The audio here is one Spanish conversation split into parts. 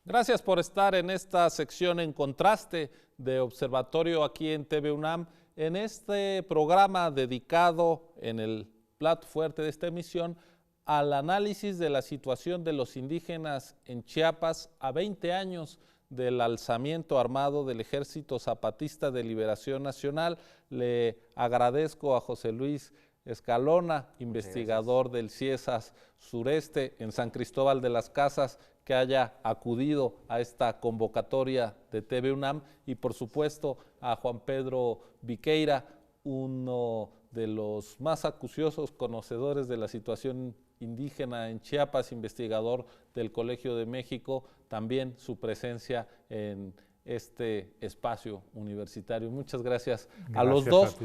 Gracias por estar en esta sección en contraste de Observatorio aquí en TV UNAM, en este programa dedicado en el plato fuerte de esta emisión al análisis de la situación de los indígenas en Chiapas a 20 años del alzamiento armado del Ejército Zapatista de Liberación Nacional. Le agradezco a José Luis Escalona, investigador del CIESAS Sureste en San Cristóbal de las Casas, que haya acudido a esta convocatoria de TV UNAM, y por supuesto a Juan Pedro Viqueira, uno de los más acuciosos conocedores de la situación indígena en Chiapas, investigador del Colegio de México, también su presencia en este espacio universitario. Muchas gracias a los dos.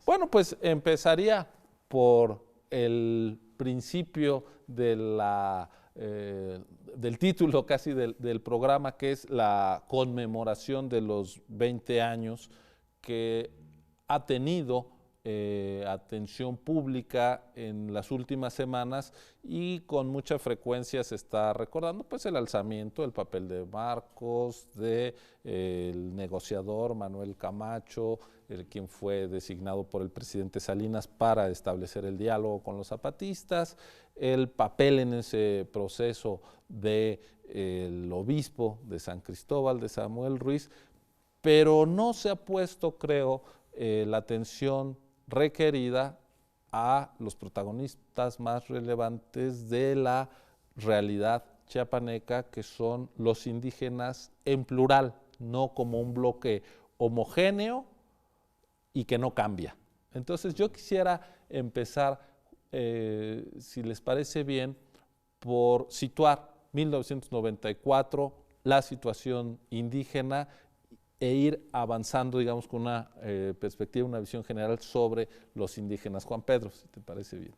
Bueno, pues empezaría por el principio de del título casi del programa, que es la conmemoración de los 20 años que ha tenido atención pública en las últimas semanas, y con mucha frecuencia se está recordando pues el alzamiento, el papel de Marcos, el negociador Manuel Camacho, quien fue designado por el presidente Salinas para establecer el diálogo con los zapatistas, el papel en ese proceso del obispo de San Cristóbal, de Samuel Ruiz, pero no se ha puesto, creo, la atención requerida a los protagonistas más relevantes de la realidad chiapaneca, que son los indígenas en plural, no como un bloque homogéneo y que no cambia. Entonces yo quisiera empezar, si les parece bien, por situar 1994, la situación indígena, e ir avanzando, digamos, con una perspectiva, una visión general sobre los indígenas. Juan Pedro, si te parece bien.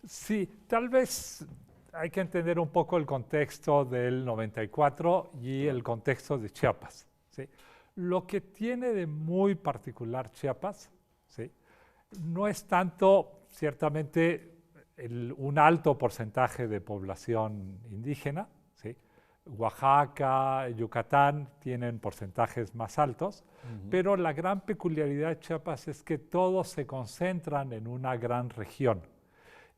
Sí, tal vez hay que entender un poco el contexto del 94 y el contexto de Chiapas, ¿sí? Lo que tiene de muy particular Chiapas, ¿sí?, no es tanto, ciertamente, un alto porcentaje de población indígena, ¿sí? Oaxaca, Yucatán tienen porcentajes más altos, pero la gran peculiaridad de Chiapas es que todos se concentran en una gran región.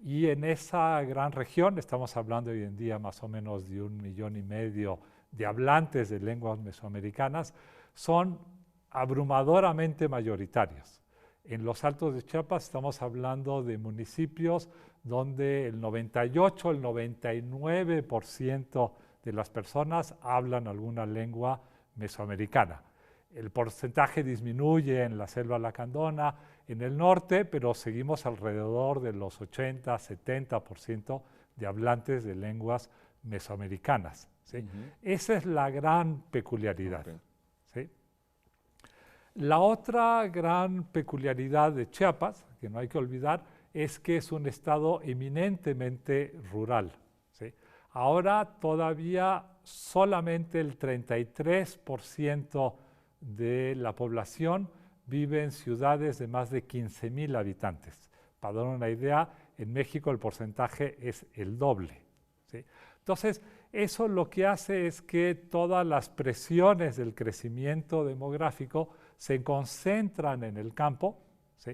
Y en esa gran región, estamos hablando hoy en día más o menos de 1,5 millones de hablantes de lenguas mesoamericanas, son abrumadoramente mayoritarios. En los Altos de Chiapas estamos hablando de municipios donde el 98, el 99% de las personas hablan alguna lengua mesoamericana. El porcentaje disminuye en la selva lacandona, en el norte, pero seguimos alrededor de los 80-70% de hablantes de lenguas mesoamericanas, ¿sí? Esa es la gran peculiaridad. ¿Sí? La otra gran peculiaridad de Chiapas, que no hay que olvidar, es que es un estado eminentemente rural, ¿sí? Ahora todavía solamente el 33% de la población vive en ciudades de más de 15,000 habitantes. Para dar una idea, en México el porcentaje es el doble, ¿sí? Entonces, eso lo que hace es que todas las presiones del crecimiento demográfico se concentran en el campo, ¿sí?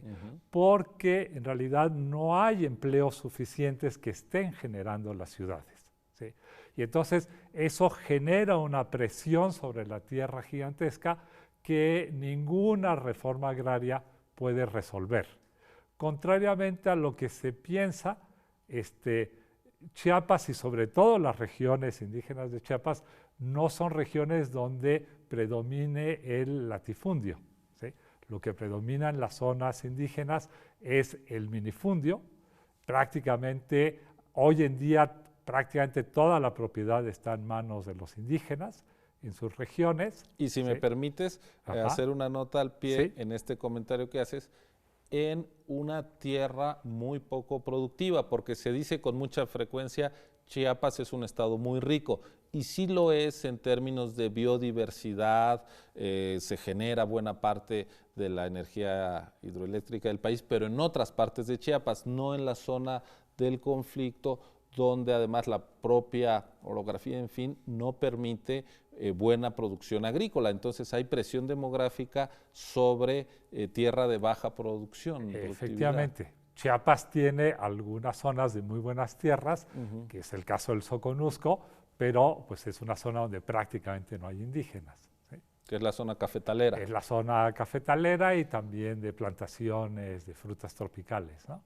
Porque en realidad no hay empleos suficientes que estén generando las ciudades, ¿sí? Y entonces eso genera una presión sobre la tierra gigantesca que ninguna reforma agraria puede resolver. Contrariamente a lo que se piensa, Chiapas y sobre todo las regiones indígenas de Chiapas no son regiones donde predomine el latifundio, ¿sí? Lo que predomina en las zonas indígenas es el minifundio. Prácticamente, hoy en día, prácticamente toda la propiedad está en manos de los indígenas en sus regiones. Y si me permites hacer una nota al pie en este comentario que haces, en una tierra muy poco productiva, porque se dice con mucha frecuencia Chiapas es un estado muy rico, y sí lo es en términos de biodiversidad, se genera buena parte de la energía hidroeléctrica del país, pero en otras partes de Chiapas, no en la zona del conflicto, donde además la propia orografía, en fin, no permite buena producción agrícola. Entonces hay presión demográfica sobre tierra de baja producción. Efectivamente. Chiapas tiene algunas zonas de muy buenas tierras, que es el caso del Soconusco, pero pues es una zona donde prácticamente no hay indígenas. ¿Sí? Que es la zona cafetalera. Es la zona cafetalera y también de plantaciones de frutas tropicales, ¿no?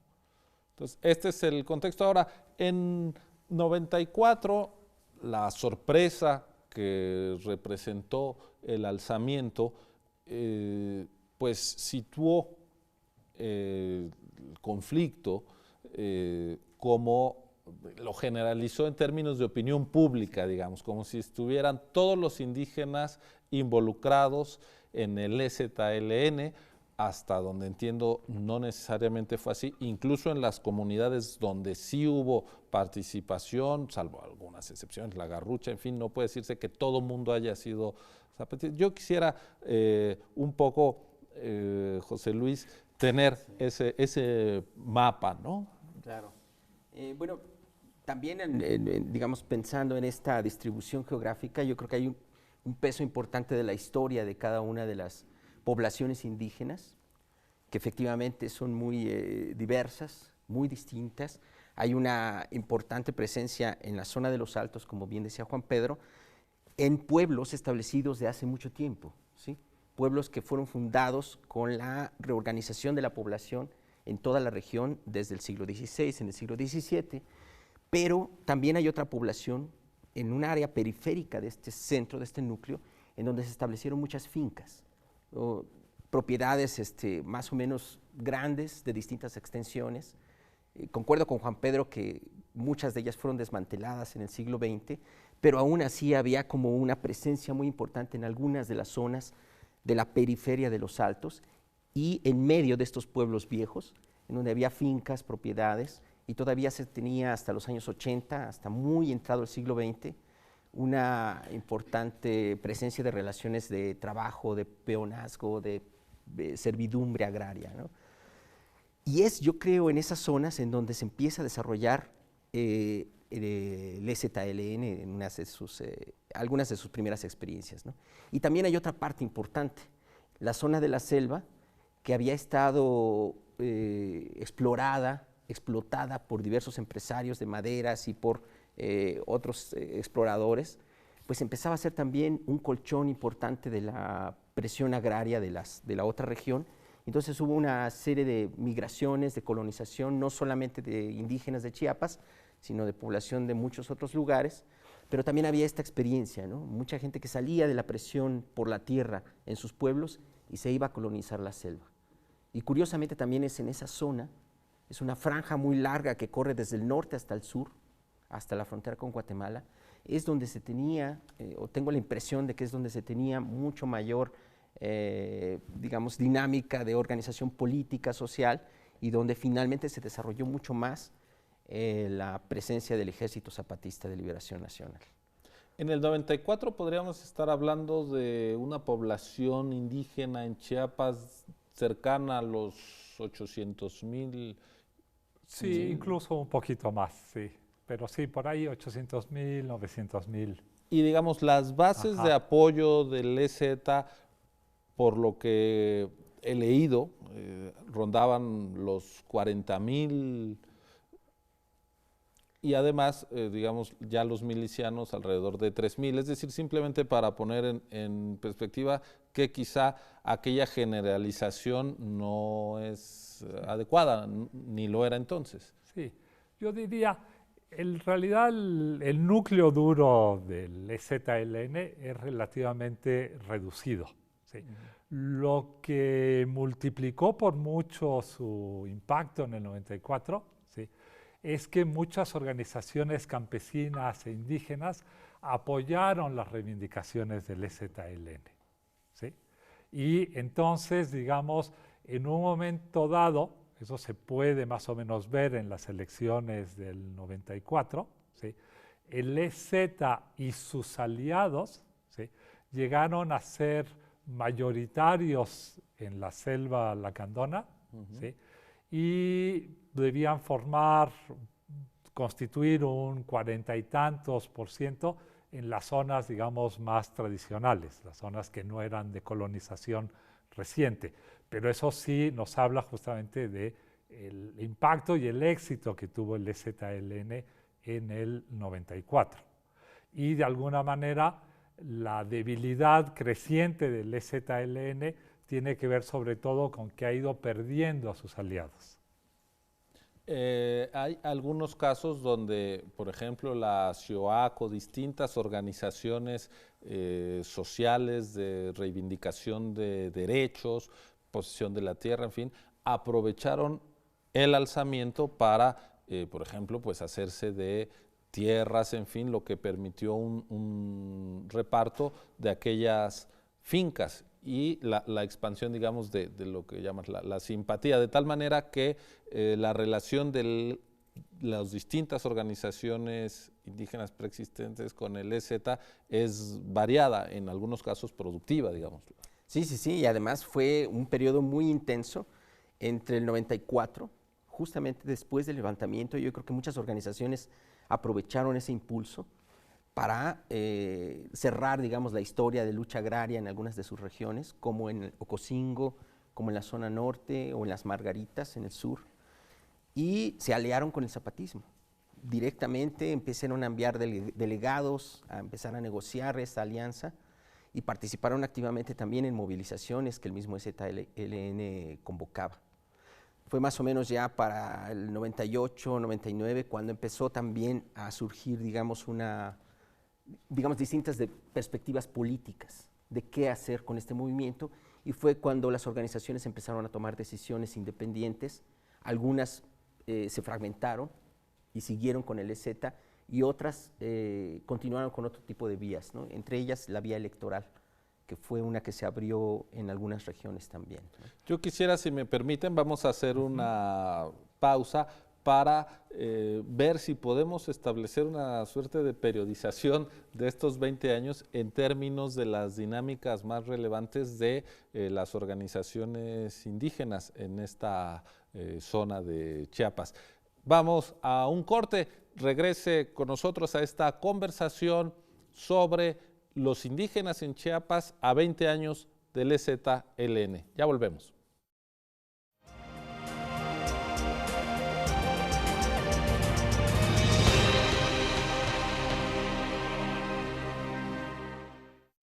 Entonces, este es el contexto. Ahora, en 94, la sorpresa que representó el alzamiento, pues situó el conflicto como lo generalizó en términos de opinión pública, digamos, como si estuvieran todos los indígenas involucrados en el EZLN, hasta donde entiendo no necesariamente fue así, incluso en las comunidades donde sí hubo participación, salvo algunas excepciones, la Garrucha, en fin, no puede decirse que todo mundo haya sido zapatista. Yo quisiera un poco, José Luis, tener ese mapa, ¿no? Claro. Bueno, también, digamos, pensando en esta distribución geográfica, yo creo que hay un peso importante de la historia de cada una de las poblaciones indígenas, que efectivamente son muy diversas, muy distintas. Hay una importante presencia en la zona de los Altos, como bien decía Juan Pedro, en pueblos establecidos de hace mucho tiempo, ¿sí? Pueblos que fueron fundados con la reorganización de la población en toda la región desde el siglo XVI, en el siglo XVII, pero también hay otra población en un área periférica de este centro, de este núcleo, en donde se establecieron muchas fincas, propiedades más o menos grandes de distintas extensiones. Concuerdo con Juan Pedro que muchas de ellas fueron desmanteladas en el siglo XX, pero aún así había como una presencia muy importante en algunas de las zonas de la periferia de los Altos y en medio de estos pueblos viejos, en donde había fincas, propiedades, y todavía se tenía hasta los años 80, hasta muy entrado el siglo XX, una importante presencia de relaciones de trabajo, de peonazgo, de servidumbre agraria, ¿no? Y es, yo creo, en esas zonas en donde se empieza a desarrollar el EZLN en algunas de sus primeras experiencias, ¿no? Y también hay otra parte importante, la zona de la selva, que había estado explorada, explotada por diversos empresarios de maderas y por otros exploradores, pues empezaba a ser también un colchón importante de la presión agraria de la otra región. Entonces hubo una serie de migraciones, de colonización, no solamente de indígenas de Chiapas, sino de población de muchos otros lugares, pero también había esta experiencia, ¿no? Mucha gente que salía de la presión por la tierra en sus pueblos y se iba a colonizar la selva. Y curiosamente también es en esa zona, es una franja muy larga que corre desde el norte hasta el sur, hasta la frontera con Guatemala, es donde se tenía, o tengo la impresión de que es donde se tenía mucho mayor, digamos, dinámica de organización política, social, y donde finalmente se desarrolló mucho más la presencia del Ejército Zapatista de Liberación Nacional. En el 94 podríamos estar hablando de una población indígena en Chiapas cercana a los 800,000. Sí, incluso un poquito más, sí. Pero sí, por ahí 800,000, 900,000. Y digamos, las bases de apoyo del EZ, por lo que he leído, rondaban los 40,000 y además, digamos, ya los milicianos alrededor de 3,000. Es decir, simplemente para poner en perspectiva que quizá aquella generalización no es adecuada, ni lo era entonces. Sí, yo diría, en realidad el núcleo duro del EZLN es relativamente reducido. ¿Sí? Lo que multiplicó por mucho su impacto en el 94, ¿sí?, es que muchas organizaciones campesinas e indígenas apoyaron las reivindicaciones del EZLN. ¿Sí? Y entonces, digamos, en un momento dado, eso se puede más o menos ver en las elecciones del 94, ¿sí?, el EZ y sus aliados, ¿sí?, llegaron a ser mayoritarios en la selva lacandona, ¿sí?, y debían constituir un 40 y tantos % en las zonas, digamos, más tradicionales, las zonas que no eran de colonización reciente. Pero eso sí nos habla justamente del impacto y el éxito que tuvo el EZLN en el 94. Y de alguna manera la debilidad creciente del EZLN tiene que ver sobre todo con que ha ido perdiendo a sus aliados. Hay algunos casos donde, por ejemplo, la CIOAC o distintas organizaciones sociales de reivindicación de derechos, posesión de la tierra, en fin, aprovecharon el alzamiento para, por ejemplo, pues hacerse de tierras, en fin, lo que permitió un reparto de aquellas fincas y la expansión, digamos, de lo que llamas la simpatía, de tal manera que la relación de las distintas organizaciones indígenas preexistentes con el EZ es variada, en algunos casos productiva, digamos. Sí, sí, sí, y además fue un periodo muy intenso entre el 94, justamente después del levantamiento. Yo creo que muchas organizaciones aprovecharon ese impulso para cerrar, digamos, la historia de lucha agraria en algunas de sus regiones, como en Ocosingo, como en la zona norte o en las Margaritas en el sur, y se aliaron con el zapatismo. Directamente empezaron a enviar delegados, a empezar a negociar esta alianza y participaron activamente también en movilizaciones que el mismo EZLN convocaba. Fue más o menos ya para el 98, 99, cuando empezó también a surgir, digamos, distintas perspectivas políticas de qué hacer con este movimiento, y fue cuando las organizaciones empezaron a tomar decisiones independientes. Algunas se fragmentaron y siguieron con el EZ, y otras continuaron con otro tipo de vías, ¿no? Entre ellas la vía electoral, que fue una que se abrió en algunas regiones también, ¿no? Yo quisiera, si me permiten, vamos a hacer una pausa para ver si podemos establecer una suerte de periodización de estos 20 años en términos de las dinámicas más relevantes de las organizaciones indígenas en esta zona de Chiapas. Vamos a un corte, regrese con nosotros a esta conversación sobre los indígenas en Chiapas a 20 años del EZLN. Ya volvemos.